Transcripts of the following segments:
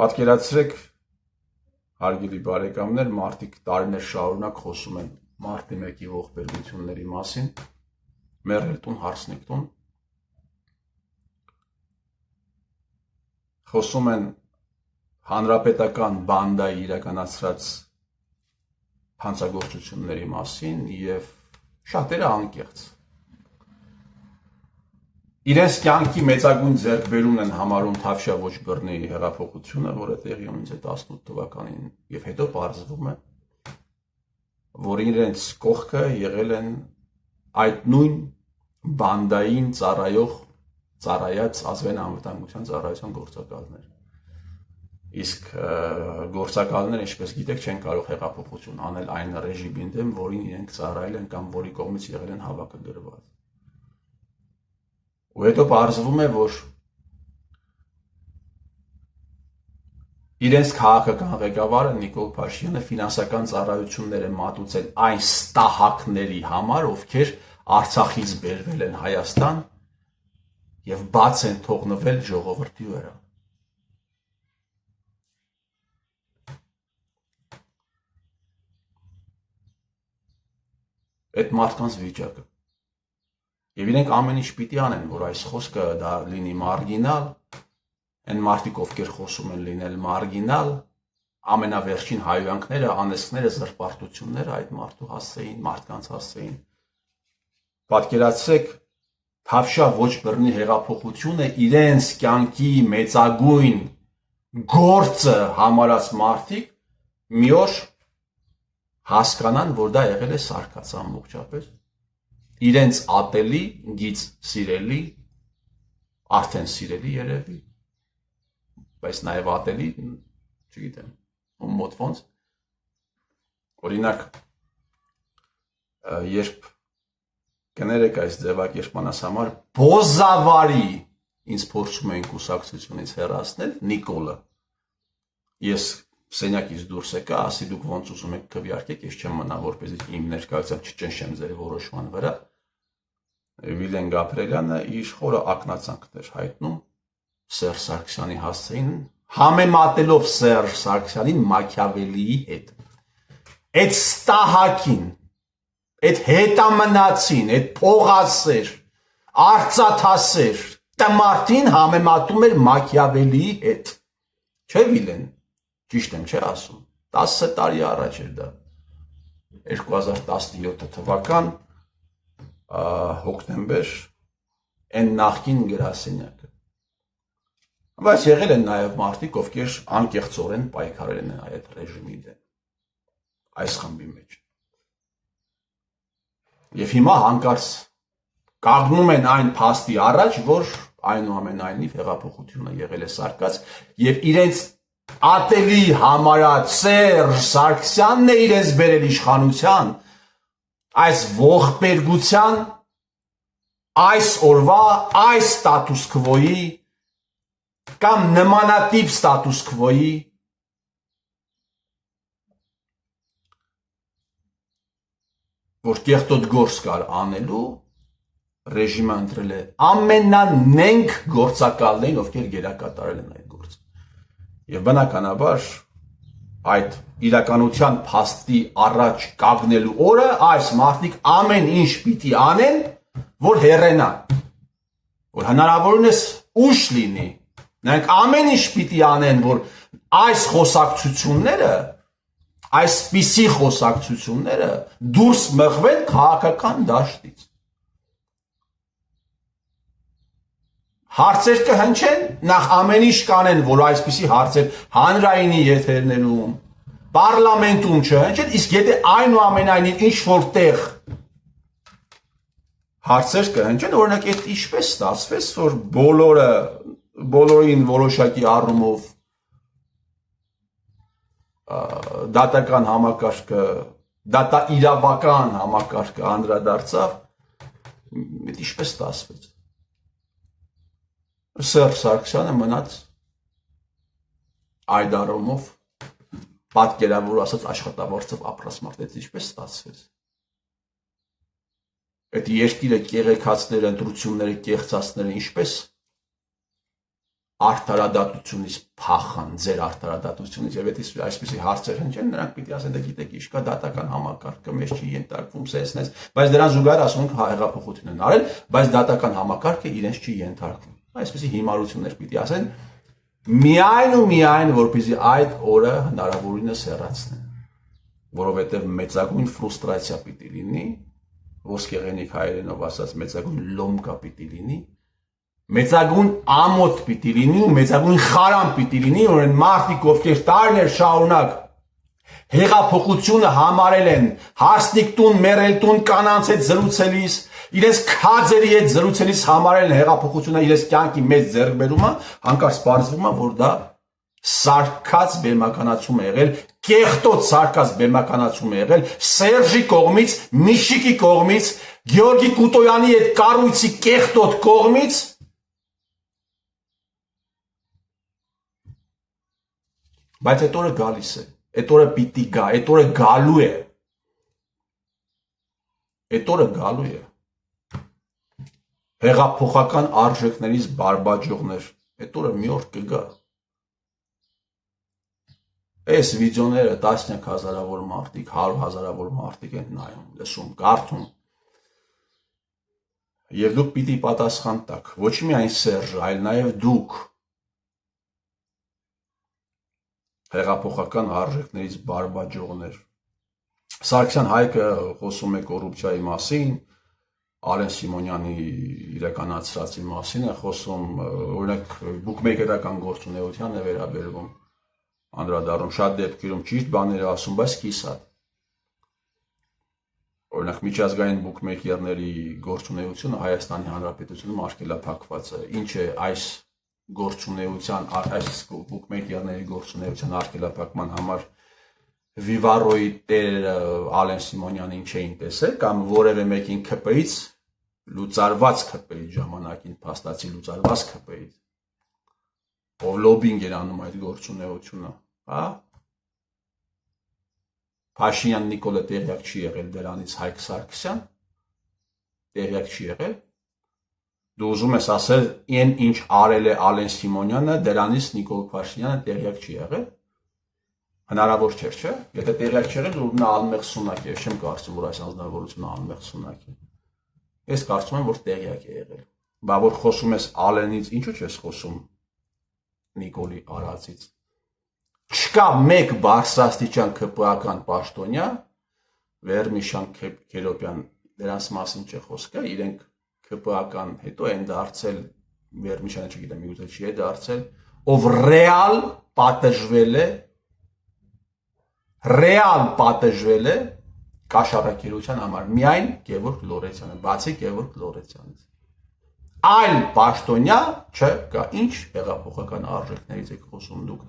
Պատկերացրեք, հարգելի բարեկամներ, մարդիկ տարիներ շարունակ խոսում են մարտի 1-ի ողբերգությունների մասին, մեռել տուն, հարսնիք տուն, խոսում են հանրապետական բանդայի իրականացրած հանցագործությունների մասին և շատերը անկեղծ։ Իրենց կյանքի մեծագույն ձեռքբերումն են համարում Թավշյա ոչ բռնի հեղափոխությունը, որը տեղի ունեց 18 թվականին, և հետո պարզվում է, որ իրենց կողքը եղել են այդ նույն բանդային ծառայած ազգային անվտանգության ծառայության գործակալներ։ Իսկ գործակալները, ինչպես գիտեք, չեն կարող հեղափոխություն անել այն ռեժիմի դեմ, որին իրենք ծառայել են կամ որի կողմից եղել են հավաքագրված։ Ու հետո պարզվում է, որ իրենց քաղաքական ղեկավարը Նիկոլ Փաշինյանը ֆինանսական ծառայություններ է մատուցել այն ստահակների համար, ովքեր Արցախից բերվել են Հայաստան և բաց են թողնվել ժողովրդի վրա։ Այդ մարդկանց վիճակը։ Եվ իրենք ամեն ինչ պիտի անեն, որ այս խոսքը դա լինի մարգինալ, այն մարդիկ, ովքեր խոսում են լինել մարգինալ, ամենավերջին հայհոյանքները, անեծքները, զրպարտությունները այդ մարդու հասցեին, մարդկանց հասցեին։ Պատկերացրեք, Թավշյա ոչ բռնի հեղափոխությունը իրենց կյանքի մեծագույն գործը համարած մարդիկ մի օր հասկանան, որ դա եղել է սարկած ամբողջապես, իրենց ատելի, գիծ սիրելի, արդեն սիրելի երևի, բայց նաև ատելի, չգիտեմ, ում մոտ ոնց, օրինակ, երբ կներեք այս ձևակերպմանս համար, բոզավարի ինձ փորձում էին կուսակցությունից հեռացնել Նիկոլը, ես սենյակից դուրս եկա, ասի դուք ոնց ուզում եք քվեարկեք, ես չեմ մնա, որպեսզի իմ ներկայությամբ չճնշեմ ձեր որոշման վրա։ Վիլեն Գաբրելյանը իր խորը ակնածանքն էր հայտնում Սերժ Սարգսյանի հասցեին, համեմատելով Սերժ Սարգսյանին Մաքիավելիի հետ։ Այդ ստահակին, այդ հետամնացին, այդ փողասեր, արծաթասեր տմարտին համեմատում էր Մաքիավելիի հետ։ Չէ՞ Վիլեն, ճիշտ եմ, չէ՞ ասում, 10 տարի առաջ էր դա, 2017 թվական հոկտեմբեր, այն նախկին գրասենյակը։ Բայց եղել են նաև մարդիկ, ովքեր անկեղծորեն պայքարել են այդ ռեժիմի դեմ, այս խմբի մեջ։ Եվ հիմա հանկարծ կանգնում են այն փաստի առաջ, որ այնուամենայնիվ հեղափոխությունը եղել է սարկած, և իրենց ատելի համարած Սերժ Սարգսյանն է իրենց բերել իշխանության, այս ողբերգության, այս օրվա, այս ստատուս քվոյի կամ նմանատիպ ստատուս քվոյի, որ կեղտոտ գործ կար անելու, ռեժիմը ընտրել է ամենանենգ գործակալներին, ովքեր գերակատարել են այդ գործը։ Եվ բնականաբար այդ իրականության փաստի առաջ կանգնելու օրը այս մարդիկ ամեն ինչ պիտի անեն, որ հեռենան, որ հնարավորինս ուշ լինի, նրանք ամեն ինչ պիտի անեն, որ այս խոսակցությունները, այսպիսի խոսակցությունները դուրս մղվեն քաղաքական դաշտից։ Հարցեր կհնչեն, նախ ամեն ինչ կանեն, որ այսպիսի հարցեր հանրայինի եթերներում, պարլամենտում չհնչեն, իսկ եթե այնուամենայնիվ ինչ-որ տեղ հարցեր կհնչեն, օրինակ այդ ինչպես ստացվեց, որ բոլորին որոշակի առումով դատական համակարգը, դատաիրավական համակարգը անդրադարձավ, այդ ինչպես ստացվեց։ Սերժ Սարգսյանը մնաց այդ առումով պատկերավոր ասած աշխատավարձով ապրած մարդ, այդ ինչպես ստացվեց։ Այդ երկիրը կեղեքածները, ընտրությունները կեղծածները ինչպես արդարադատությունից փախան, ձեր արդարադատությունից, եւ եթե այսպեսի հարցեր հնչեն, նրանք պիտի ասեն, դե գիտեք, ինչ կա դատական համակարգը, մեզ չի ենթարկվում, սենց, բայց դրան զուգահեռ ասում ենք հեղափոխություն են արել, բայց դատական համակարգը իրենց չի ենթարկվում։ Այսպեսի հիմարություններ պիտի ասեն, միայն ու միայն, որպեսզի այդ օրը հնարավորինս հեռացնեն, որովհետեւ մեծագույն ֆրուստրացիա պիտի լինի, ոսկեղենիկ հայերենով ասած մեծագույն լոմկա պիտի լինի, մեծագույն ամոթ պիտի լինի ու մեծագույն խարան պիտի լինի, որ այն մարդիկ, ովքեր տարիներ շարունակ հեղափոխությունը համարել են հարսնիկ տուն, մեռել տուն կանանց հետ զրուցելիս, իրենց քաձերի հետ զրուցելիս համարել են հեղափոխությունը իրենց կյանքի մեծ ձեռքբերումը, հանկարծ պարզվում է, որ դա սարկած բեմականացում է եղել, կեղտոտ սարկած բեմականացում է եղել Սերժի կողմից, Միշիկի կողմից, Գեորգի Կուտոյանի հետ կառույցի կեղտոտ կողմից, բայց այդ օրը գալիս է, այդ օրը պիտի գա, այդ օրը գալու է, այդ օրը գալու է, հեղափոխական արժեքներից բարբաջողներ, այդ օրը մի օր կգա, այս վիդեոները տասնյակ հազարավոր մարդիկ, 100,000-ավոր մարդիկ են նայում, լսում, կարդում, եւ դուք պիտի պատասխան տաք, ոչ միայն Սերժը, այլ նաեւ դուք, հեղափոխական արժեքներից բարբաջողներ։ Սարգսյան Հայկը խոսում է կոռուպցիայի մասին, Ալեն Սիմոնյանի իրականացրածի մասին է խոսում, օրինակ բուկմեյքերական գործունեության է վերաբերվում, անդրադառնում շատ դեպքերում ճիշտ բաներ ասում, բայց կիսատ։ Օրինակ միջազգային բուկմեյքերների գործունեությունը Հայաստանի Հանրապետությունում արգելափակված է։ Ինչ է այս գործունեության, այս բուկմեյքերների գործունեության արգելափակման համար Վիվարոյի տերը Ալեն Սիմոնյանին չէին տեսել կամ որևէ մեկին ՔՊ-ից լուծարված ՔՊ-ից ժամանակին փաստացի լուծարված ՔՊ-ից ով լոբինգ էր անում այդ գործունեությունը, հա? Փաշինյան Նիկոլը տեղյակ չի եղել դրանից Հայկ Սարգսյան, տեղյակ չի եղել։ Դու ուզում ես ասել, այն ինչ արել է Ալեն Սիմոնյանը, դրանից Նիկոլ Փաշինյանը տեղյակ չի եղել։ Հնարավոր չէ, չէ՞։ Եթե տեղյակ չի եղել, որ նա անմեղ սունակ է, ես չեմ կարծում, որ այս անձնավորությունը անմեղ սունակ է։ Ես կարծում եմ, որ տեղյակ է եղել։ Բա որ խոսում ես Ալենից, ինչու՞ չես խոսում Նիկոլի արածից։ Չկա մեկ բարձրաստիճան ԿՊԱ-ական պաշտոնյա, Վերմիշան Քերոբյան, դրանց մասին չէ խոսքը, իրենք ԿՊԱ-ական հետո են դարձել, Վերմիշանը չգիտեմ, միգուցե չի է դարձել, ով ռեալ պատժվել է կաշառակերության համար, միայն Գևորգ Լորեցյանը, բացի Գևորգ Լորեցյանից։ Այլ պաշտոնյա չկա, ինչ հեղափոխական արժեքներից եք խոսում դուք,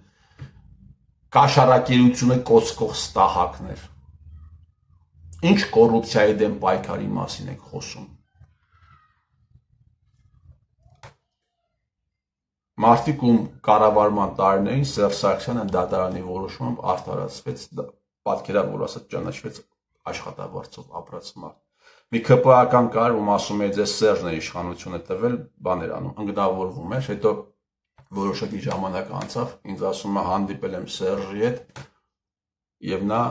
կաշառակերությունը կոծկող ստահակներ, ինչ կոռուպցիայի դեմ պայքարի մասին եք խոսում։ Մարդիկ ում կառավարման տարիներին Սերժ Սարգսյանը դատարանի որոշմամբ արդարացվեց, պատկերավոր որ ասած ճանաչվեց աշխատավարձով ապրած մարդ։ Մի ԿՊԱ-ական կար, ում ասում է ձեզ Սերժն է իշխանությունը տվել, բաներ անում, ընկնավորվում էր, հետո որոշակի ժամանակ անցավ, ինձ ասում է հանդիպել եմ Սերժի հետ եւ նա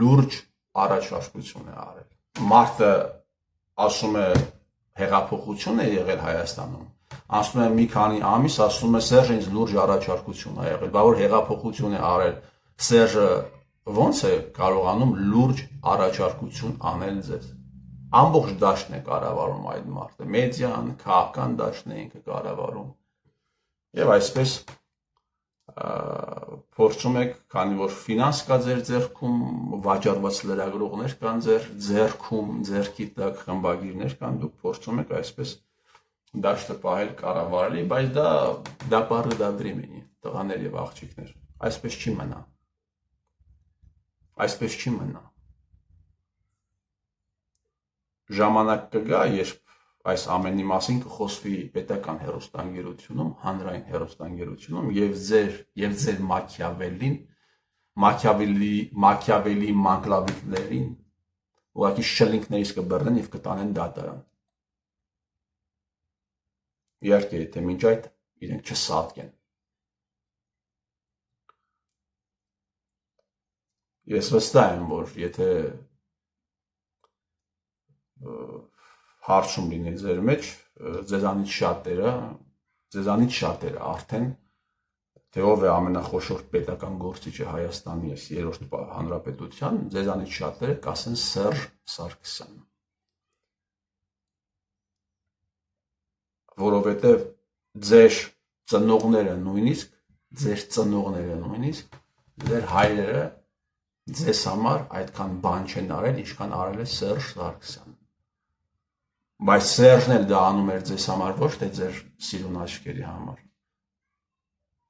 լուրջ առաջարկություն է արել։ Մարդը ասում է հեղափոխություն է եղել Հայաստանում, ասում է մի քանի ամիս, ասում է Սերժը ինձ լուրջ առաջարկություն է եղել, բա որ հեղափոխություն է արել, Սերժը ոնց է կարողանում լուրջ առաջարկություն անել ձեզ։ Ամբողջ դաշտն է կառավարում այդ մարդը, մեդիան, քաղաքական դաշտն է ինքը կառավարում։ Եվ այսպես փորձում եք, քանի որ ֆինանս կա ձեր ձեռքում, վաճառված լրագրողներ կան ձեր ձեռքում, ձեռքի տակ խմբագիրներ կան, դուք փորձում եք այսպես դաշտը պահել կառավարելի, բայց դա բառը դա времени, տղաներ եւ աղջիկներ, այսպես չի մնա։ Այսպես չի մնա։ Ժամանակ կգա, երբ այս ամենի մասին կխոսվի պետական հեռուստաընկերությունում, հանրային հեռուստաընկերությունում եւ ձեր Մաքիավելի մանկլավիկներին ուղղակի շլինքներից կբռնեն եւ կտանեն դատարան։ Իհարկե, եթե մինչ այդ իրենք չսատկեն։ Ես վստահ եմ, որ եթե հարցում լինի ձեր մեջ, ձեզանից շատերը արդեն թե ով է ամենախոշոր պետական գործիչը Հայաստանի այս երրորդ հանրապետության, ձեզանից շատերը կասեն Սերժ Սարգսյանը։ Որովհետև ձեր ծնողները նույնիսկ, ձեր հայրերը ձեզ համար այդքան բան չեն արել, ինչքան արել է Սերժ Սարգսյանը։ Բայց Սերժն էլ դա անում էր ձեզ համար, ոչ թե ձեր սիրուն աչքերի համար։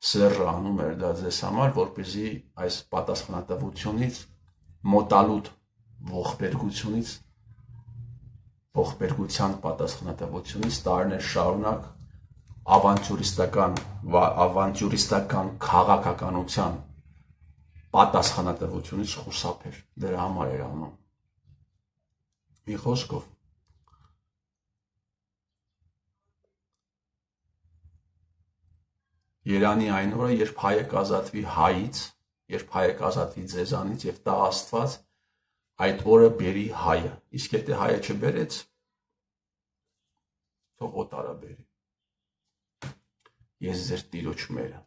Սերժը անում էր դա ձեզ համար, որպեսզի այս պատասխանատվությունից, մոտալուտ ողբերգության պատասխանատվությունից տարիներ շարունակ ավանտյուրիստական քաղաքականության պատասխանատվությունից խուսափեր, դրա համար էր անում։ Մի խոսքով, Երանի այն օրը, երբ հայը կազատվի հայից, երբ հայը կազատվի ձեզանից եւ տա Աստված այդ օրը բերի հայը, իսկ եթե հայը չբերեց, թող օտարը բերի։ Ես ձեր տիրոջ մերը